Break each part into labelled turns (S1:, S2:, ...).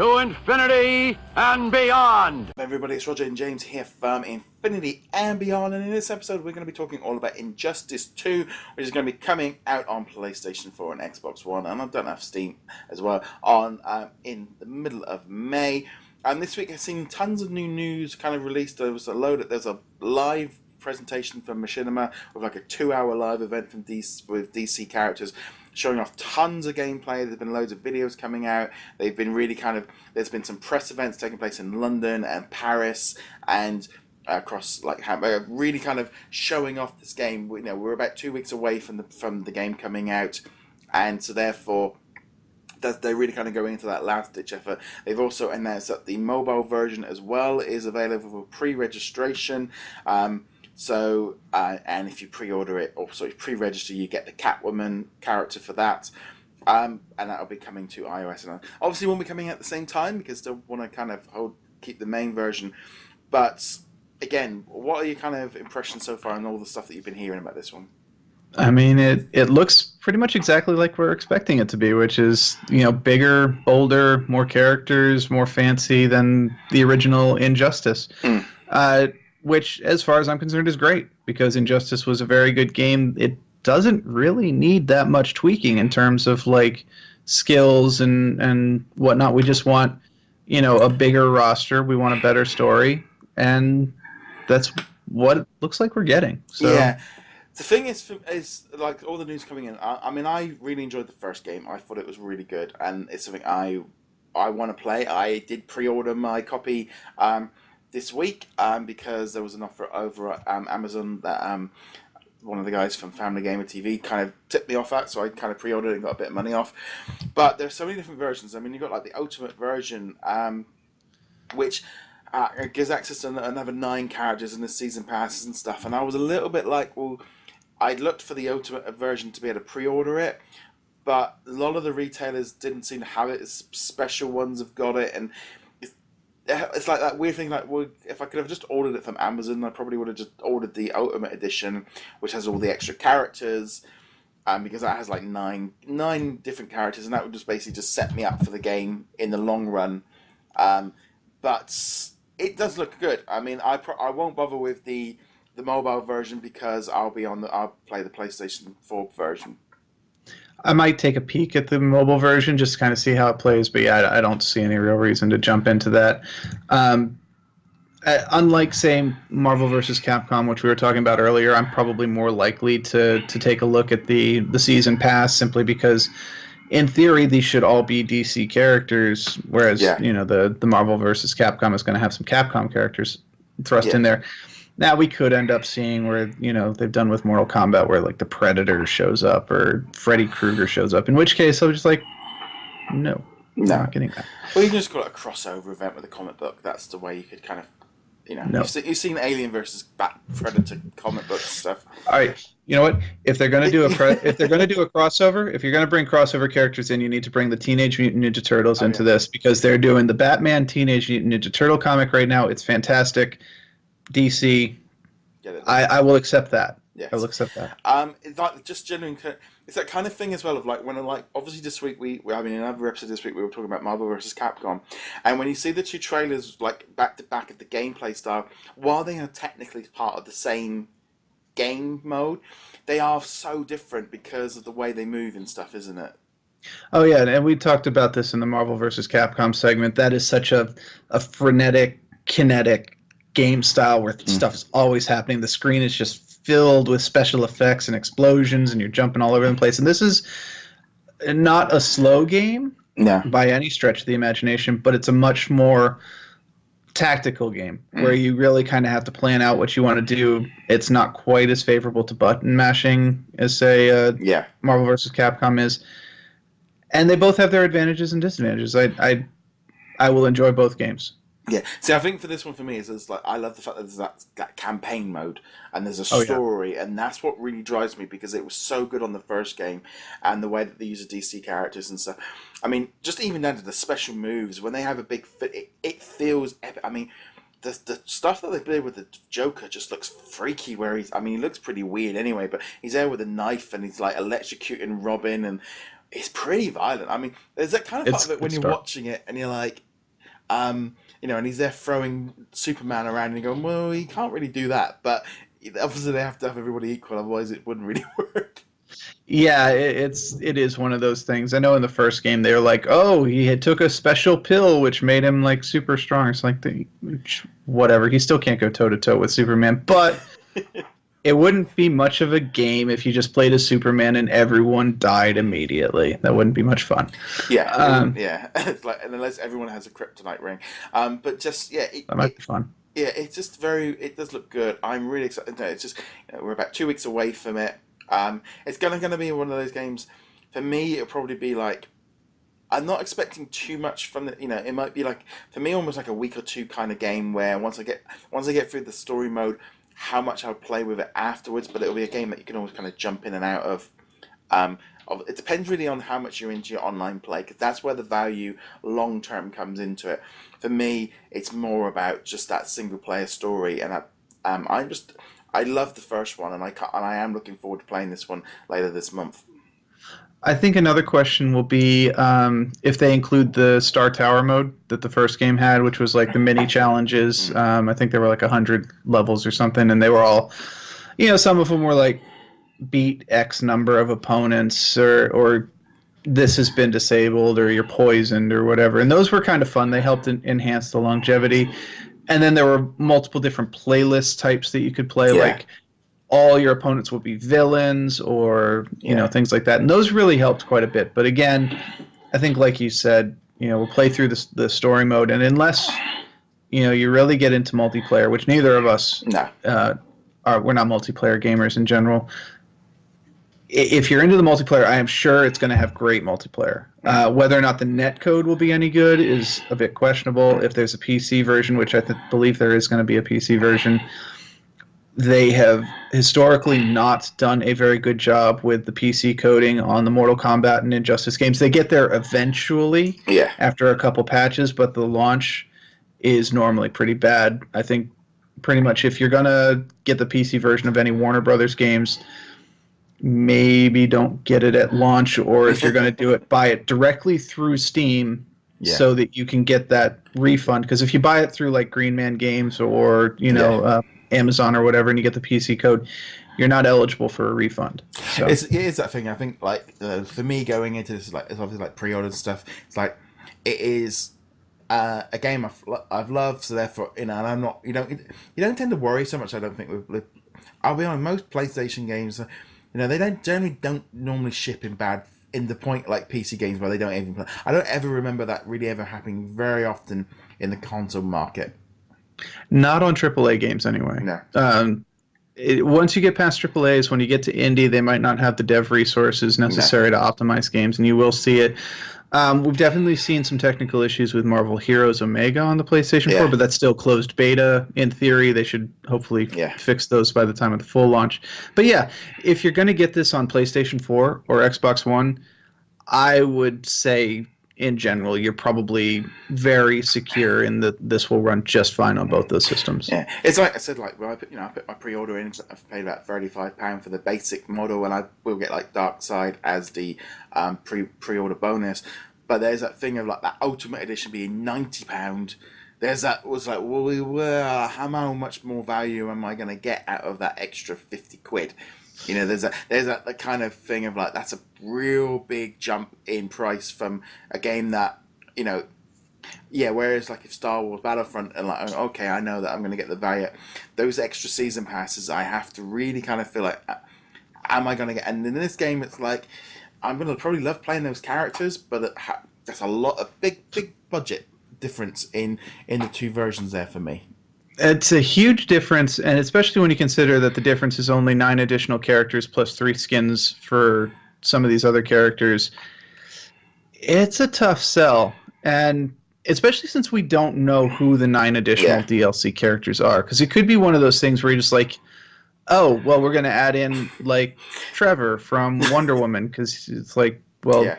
S1: to infinity and beyond.
S2: Hey everybody, it's Roger and James here from Infinity and Beyond, and in this episode we're going to be talking all about Injustice 2, which is going to be coming out on PlayStation 4 and Xbox One, and I don't have Steam as well, on in the middle of May. And this week I've seen tons of new news kind of released. There's a live presentation from Machinima with like a 2-hour live event from with DC characters, showing off tons of gameplay. There's been loads of videos coming out. They've been really there's been some press events taking place in London and Paris and across like Hamburg, really kind of showing off this game. We're about 2 weeks away from the game coming out, and so therefore they're really kind of going into that last-ditch effort. They've also announced that the mobile version as well is available for pre-registration. And if you pre-order it, or sorry, pre-register, you get the Catwoman character for that, and that'll be coming to iOS. And obviously won't be coming at the same time because they want to kind of keep the main version. But again, what are your kind of impressions so far on all the stuff that you've been hearing about this one?
S3: I mean, it looks pretty much exactly like we're expecting it to be, which is, bigger, bolder, more characters, more fancy than the original Injustice. Which, as far as I'm concerned, is great, because Injustice was a very good game. It doesn't really need that much tweaking in terms of, like, skills and whatnot. We just want, a bigger roster. We want a better story, and that's what it looks like we're getting. So.
S2: Yeah. The thing is like all the news coming in. I mean, I really enjoyed the first game. I thought it was really good, and it's something I want to play. I did pre-order my copy this week because there was an offer over at Amazon that one of the guys from Family Gamer TV kind of tipped me off at, so I kind of pre-ordered and got a bit of money off. But there's so many different versions. I mean, you've got like the Ultimate version, which gives access to another 9 characters in the season passes and stuff. And I was a little bit like, well, I'd looked for the Ultimate version to be able to pre-order it, but a lot of the retailers didn't seem to have it. Special ones have got it, and it's like that weird thing. Like, well, if I could have just ordered it from Amazon, I probably would have just ordered the Ultimate edition, which has all the extra characters, because that has like nine different characters, and that would just basically just set me up for the game in the long run. But it does look good. I mean, I won't bother with the mobile version because I'll play the PlayStation 4 version.
S3: I might take a peek at the mobile version just to kind of see how it plays, but yeah, I don't see any real reason to jump into that. Unlike, say, Marvel vs. Capcom, which we were talking about earlier, I'm probably more likely to take a look at the season pass, simply because in theory these should all be DC characters, whereas the Marvel vs. Capcom is going to have some Capcom characters thrust in there. Now we could end up seeing where they've done with Mortal Kombat, where like the Predator shows up or Freddy Krueger shows up. In which case, I was just like, no, I'm not getting that.
S2: Well, you can just call it a crossover event with a comic book. That's the way you could kind of, you've seen Alien versus Predator comic book stuff.
S3: All right, you know what? If they're going to do a crossover, if you're going to bring crossover characters in, you need to bring the Teenage Mutant Ninja Turtles into this, because they're doing the Batman Teenage Mutant Ninja Turtle comic right now. It's fantastic. DC, I will accept that. Yes. I will accept that.
S2: It's like just genuine. It's that kind of thing as well of like when obviously this week in another episode this week we were talking about Marvel vs. Capcom, and when you see the two trailers like back to back at the gameplay style, while they are technically part of the same game mode, they are so different because of the way they move and stuff, isn't it?
S3: Oh yeah, and we talked about this in the Marvel vs. Capcom segment. That is such a frenetic, kinetic game style where stuff is always happening. The screen is just filled with special effects and explosions, and you're jumping all over the place. And this is not a slow game by any stretch of the imagination, but it's a much more tactical game where you really kind of have to plan out what you want to do. It's not quite as favorable to button mashing as, say, Marvel vs. Capcom is. And they both have their advantages and disadvantages. I will enjoy both games.
S2: Yeah, see, I think for this one for me is like I love the fact that there's that campaign mode and there's a story, and that's what really drives me, because it was so good on the first game, and the way that they use the DC characters and stuff. I mean, just even down to the special moves when they have a big fit, it feels epic. I mean, the stuff that they did with the Joker just looks freaky. Where he looks pretty weird anyway, but he's there with a knife and he's like electrocuting Robin, and it's pretty violent. I mean, there's that kind of part of it when you're watching it and you're like, And he's there throwing Superman around and going, well, he can't really do that, but obviously they have to have everybody equal, otherwise it wouldn't really work.
S3: Yeah, it is one of those things. I know in the first game they were like, oh, he had took a special pill which made him like super strong. It's like whatever. He still can't go toe to toe with Superman, but it wouldn't be much of a game if you just played as Superman and everyone died immediately. That wouldn't be much fun.
S2: Yeah, yeah. It's like, and unless everyone has a kryptonite ring, but just
S3: that might be fun.
S2: Yeah, it's just it does look good. I'm really excited. It's just we're about 2 weeks away from it. It's gonna be one of those games. For me, it'll probably be like, I'm not expecting too much from the. It might be like, for me, almost like a week or two kind of game where once I get through the story mode, how much I'll play with it afterwards. But it'll be a game that you can always kind of jump in and out of. It depends really on how much you're into your online play, because that's where the value long term comes into it. For me, it's more about just that single player story, and I love the first one, and I am looking forward to playing this one later this month.
S3: I think another question will be if they include the Star Tower mode that the first game had, which was like the mini challenges. I think there were like 100 levels or something, and they were all, some of them were like beat X number of opponents, or this has been disabled, or you're poisoned, or whatever. And those were kind of fun. They helped enhance the longevity. And then there were multiple different playlist types that you could play, like all your opponents would be villains or, things like that. And those really helped quite a bit. But again, I think like you said, we'll play through the story mode. And unless, you really get into multiplayer, which neither of us we're not multiplayer gamers in general. If you're into the multiplayer, I am sure it's going to have great multiplayer. Whether or not the netcode will be any good is a bit questionable. If there's a PC version, which I believe there is going to be a PC version, they have historically not done a very good job with the PC coding on the Mortal Kombat and Injustice games. They get there eventually after a couple patches, but the launch is normally pretty bad. I think pretty much if you're going to get the PC version of any Warner Brothers games, maybe don't get it at launch, or if you're going to do it, buy it directly through Steam so that you can get that refund. Because if you buy it through like Green Man Games or Amazon or whatever, and you get the PC code, you're not eligible for a refund. So.
S2: It is that thing. I think like for me going into this, like it's obviously like pre-ordered stuff. It's like it is a game I've loved, so therefore and I'm not. You don't tend to worry so much. I don't think with I'll be honest, most PlayStation games. They don't normally ship in the point like PC games where they don't even play. I don't ever remember that really ever happening very often in the console market.
S3: Not on AAA games anyway.
S2: No.
S3: Once you get past AAAs, when you get to indie, they might not have the dev resources necessary to optimize games, and you will see it. We've definitely seen some technical issues with Marvel Heroes Omega on the PlayStation 4, but that's still closed beta. In theory, they should hopefully fix those by the time of the full launch. But yeah, if you're going to get this on PlayStation 4 or Xbox One, I would say in general you're probably very secure in that this will run just fine on both those systems. Yeah,
S2: it's like I said, like I put my pre-order in. I've paid about £35 for the basic model, and I will get like Darkseid as the pre-order bonus. But there's that thing of like that Ultimate Edition being £90. There's that was like, well, how much more value am I going to get out of that extra £50? There's that kind of thing of like that's a real big jump in price from a game that whereas like if Star Wars Battlefront and like okay, I know that I'm going to get the value, those extra season passes I have to really kind of feel like am I going to get, and in this game it's like I'm going to probably love playing those characters, but that's a lot of big budget difference in the two versions there for me.
S3: It's a huge difference, and especially when you consider that the difference is only 9 additional characters plus 3 skins for some of these other characters. It's a tough sell, and especially since we don't know who the 9 additional DLC characters are, because it could be one of those things where you're just like, oh, well, we're going to add in, like, Trevor from Wonder Woman, because it's like, well,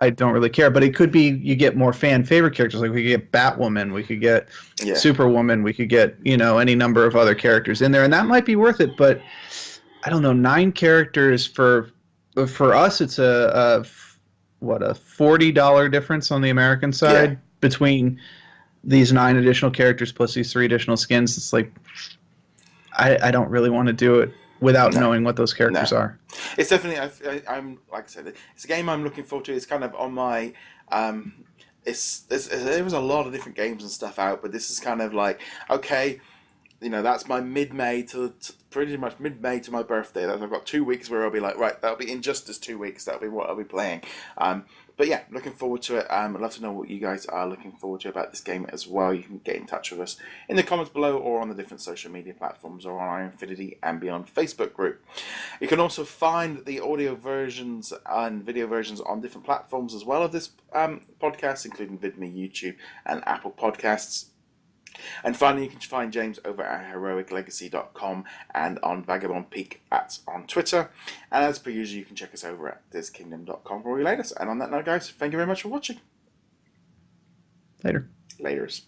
S3: I don't really care. But it could be you get more fan-favorite characters. Like, we could get Batwoman, we could get Superwoman, we could get, any number of other characters in there, and that might be worth it. But, I don't know, 9 characters for us, it's a $40 difference on the American side between these 9 additional characters plus these 3 additional skins, it's like I don't really want to do it without knowing what those characters are.
S2: It's definitely, I'm like I said, it's a game I'm looking forward to. It's kind of on my, there was a lot of different games and stuff out, but this is kind of like, okay, you know, that's my mid-May to pretty much mid-May to my birthday. I've got 2 weeks where I'll be like, right, that'll be in just as 2 weeks. That'll be what I'll be playing. But yeah, looking forward to it. I'd love to know what you guys are looking forward to about this game as well. You can get in touch with us in the comments below or on the different social media platforms or on our Infinity and Beyond Facebook group. You can also find the audio versions and video versions on different platforms as well of this podcast, including VidMe, YouTube, and Apple Podcasts. And finally, you can find James over at heroiclegacy.com and on Vagabond Peak on Twitter. And as per usual, you can check us over at DisKingdom.com for all your latest. And on that note, guys, thank you very much for watching.
S3: Later.
S2: Laters.